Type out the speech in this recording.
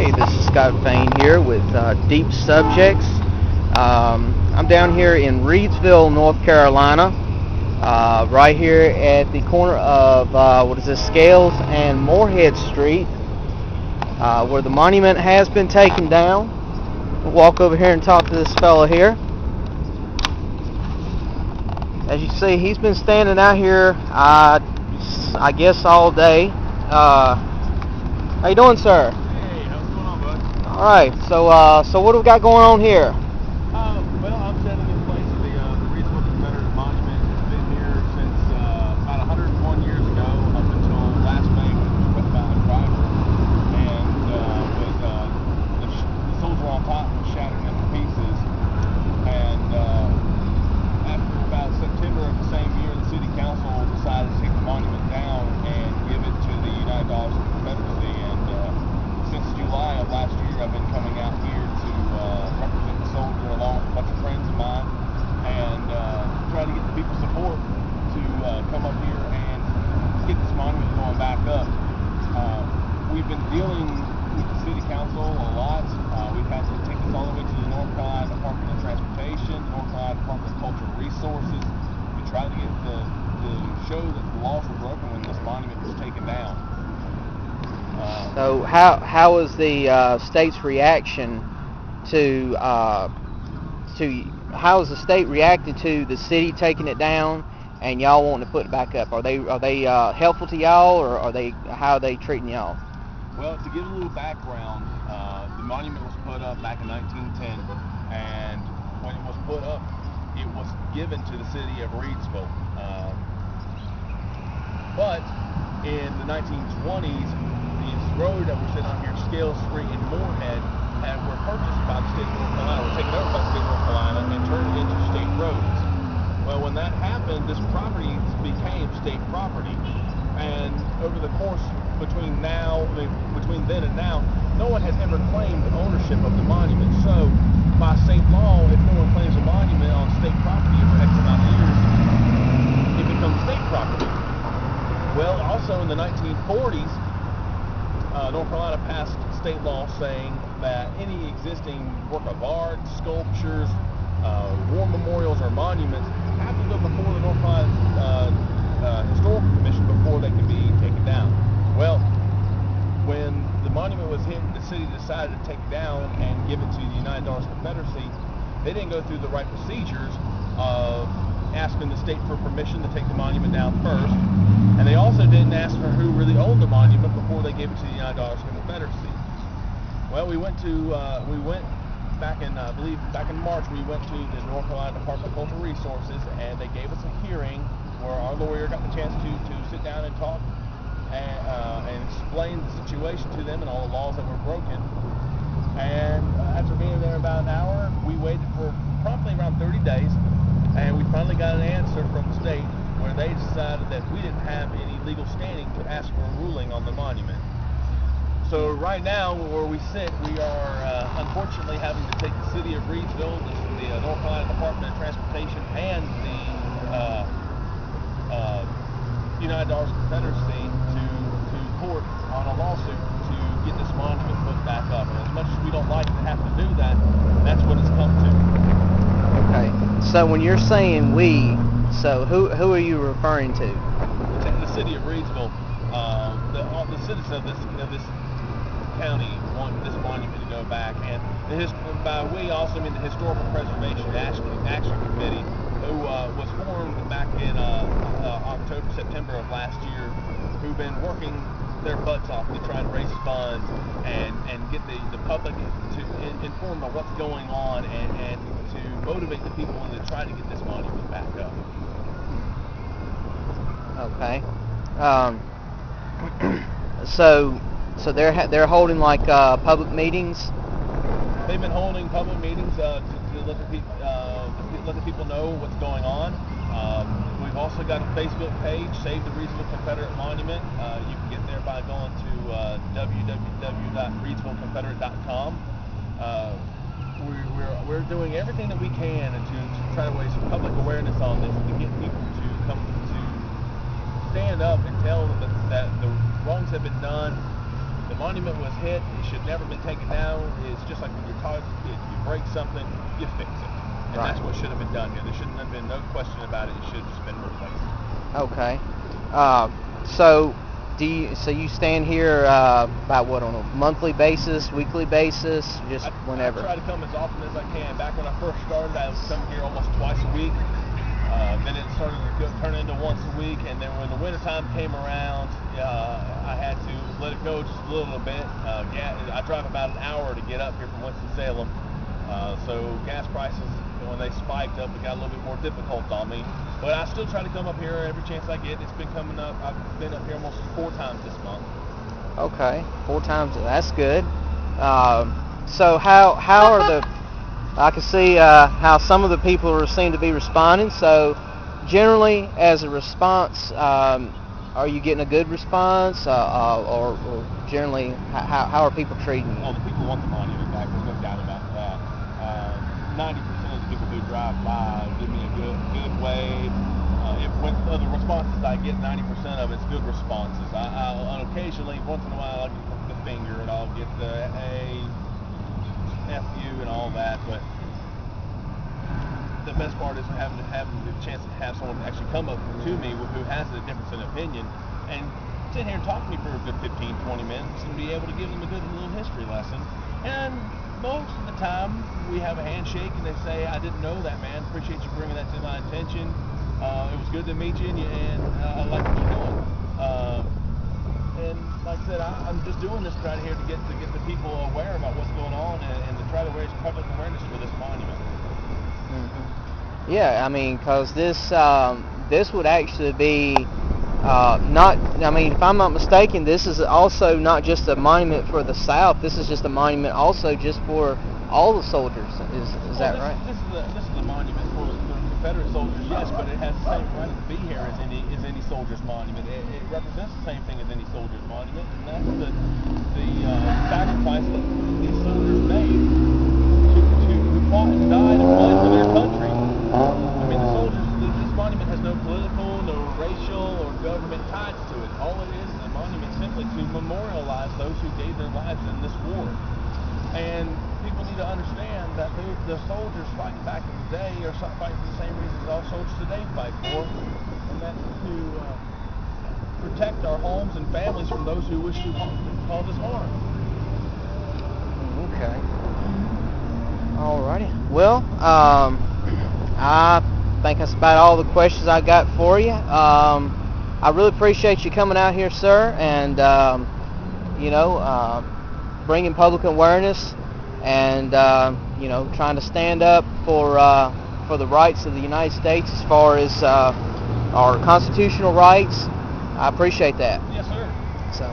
Hey, this is Scott Fain here with Deep Subjects. I'm down here in Reidsville, North Carolina, right here at the corner of, Scales and Moorhead Street, where the monument has been taken down. We'll walk over here and talk to this fella here. As you see, he's been standing out here, I guess, all day. How you doing, sir? Hey, how's it going on, bud? All right. So what do we got going on here? Well, I'm standing in place of the Reidsville Confederate monument. It's been here since about 101 years ago, up until last May when it was put by a driver, and the soldier on top was shattered into pieces. And after about September of the same year, the city council decided to take the monument down and give it to the United Dollars of the Confederacy. Since July of last year, I've been coming out here to represent the soldier along with a bunch of friends of mine and try to get the people's support to come up here and get this monument going back up. We've been dealing with the city council a lot. We've had to take this all the way to the North Carolina Department of Transportation, the North Carolina Department of Cultural Resources, to try to get to show that the laws were broken when this monument was taken down. So how was the state's reaction to how has the state reacted to the city taking it down and y'all wanting to put it back up? Are they helpful to y'all, or how are they treating y'all? Well, to give a little background, the monument was put up back in 1910, and when it was put up, it was given to the city of Reidsville. But in the 1920s, this road that we're sitting on here, Scales Street in Moorhead, were purchased by the state of North Carolina, were taken over by the state of North Carolina and turned into state roads. Well, when that happened, this property became state property. And over the course between then and now, no one has ever claimed ownership of the monument. So, by state law, if no one claims a monument on state property for X amount of years, it becomes state property. Well, also in the 1940s, North Carolina passed state law saying that any existing work of art, sculptures, war memorials, or monuments have to go before the North Carolina Historical Commission before they can be taken down. Well, when the monument was hit, the city decided to take it down and give it to the United Dollars Confederacy. They didn't go through the right procedures of asking the state for permission to take the monument down first, and they also didn't ask for who really owned the monument before they gave it to the United Dollars Confederacy. Well, we went back in, I believe, back in March. We went to the North Carolina Department of Cultural Resources, and they gave us a hearing where our lawyer got the chance to sit down and talk and explain the situation to them and all the laws that were broken. And after being there about an hour, we waited for promptly around 30 days. And we finally got an answer from the state where they decided that we didn't have any legal standing to ask for a ruling on the monument. So right now, where we sit, we are unfortunately having to take the city of Reidsville, the North Carolina Department of Transportation, and the United Dollars Confederacy to court on a lawsuit to get this monument put back up. And as much as we don't like to have to do that, that's what it's come to. Okay. So when you're saying we, so who are you referring to? The city of Reidsville. The citizens of this county want this monument to go back, and by we also mean the Historical Preservation Action Committee, who was formed back in September of last year, who've been working their butts off to try to raise funds and get the public to informed of what's going on and to motivate the people and to try to get this monument back up. Okay. So they're holding like public meetings. They've been holding public meetings to let the people know what's going on. We've also got a Facebook page, Save the Reidsville Confederate Monument. You can get there by going to www.reidsvilleconfederate.com. We're doing everything that we can to try to raise public awareness on this, to get people to come to stand up and tell them that the wrongs have been done, the monument was hit, it should never been taken down. It's just like when you're taught as a kid, you break something, you fix it. And Right. that's what should have been done here. There shouldn't have been no question about it. It should have just been replaced. Okay. So you stand here about what, on a monthly basis, weekly basis, just whenever? I try to come as often as I can. Back when I first started, I was coming here almost twice a week. Then it started to turn into once a week, and then when the wintertime came around, I had to let it go just a little bit. I drive about an hour to get up here from Winston-Salem, so gas prices, when they spiked up, it got a little bit more difficult on me. But I still try to come up here every chance I get. It's been coming up. I've been up here almost 4 times this month. Okay, 4 times. That's good. So how are the? I can see how some of the people seem to be responding. So generally, as a response, are you getting a good response, or generally, how are people treating you? Well, the people want the monument back. There's no doubt about that. 90% of the people who drive by give me a good wave. The responses I get, 90% of it's good responses. I'll occasionally, once in a while, I'll get the finger and I'll get the hey, F you and all that, but the best part is having the chance to have someone actually come up to me who has a difference in opinion and sit here and talk to me for a good 15-20 minutes and be able to give them a good little history lesson. And most of the time we have a handshake and they say, I didn't know that, man, appreciate you bringing that to my attention. It was good to meet you, and I like what you're doing. And like I said, I'm just doing this right here to get the people aware about what's going on and to try to raise public awareness for this monument. Mm-hmm. Yeah, I mean, because this would actually be not. I mean, if I'm not mistaken, this is also not just a monument for the South. This is just a monument also just for all the soldiers. Is that right? This is a monument for Confederate soldiers, yes, but it has the same right to be here as any soldier's monument. It represents the same thing as any soldier's monument, and that's the sacrifice that these soldiers made who fought and died and bled for their country. I mean, this monument has no political, no racial, or government ties to it. All it is a monument simply to memorialize those who gave their lives in this war. And people need to understand that the soldiers fighting back in the day are fighting for the same reasons all soldiers today fight for, and that's to protect our homes and families from those who wish to cause us harm. Okay. Alrighty. Well, I think that's about all the questions I got for you. I really appreciate you coming out here, sir, and bringing public awareness and trying to stand up for the rights of the United States as far as our constitutional rights. I appreciate that. Yes, sir. So.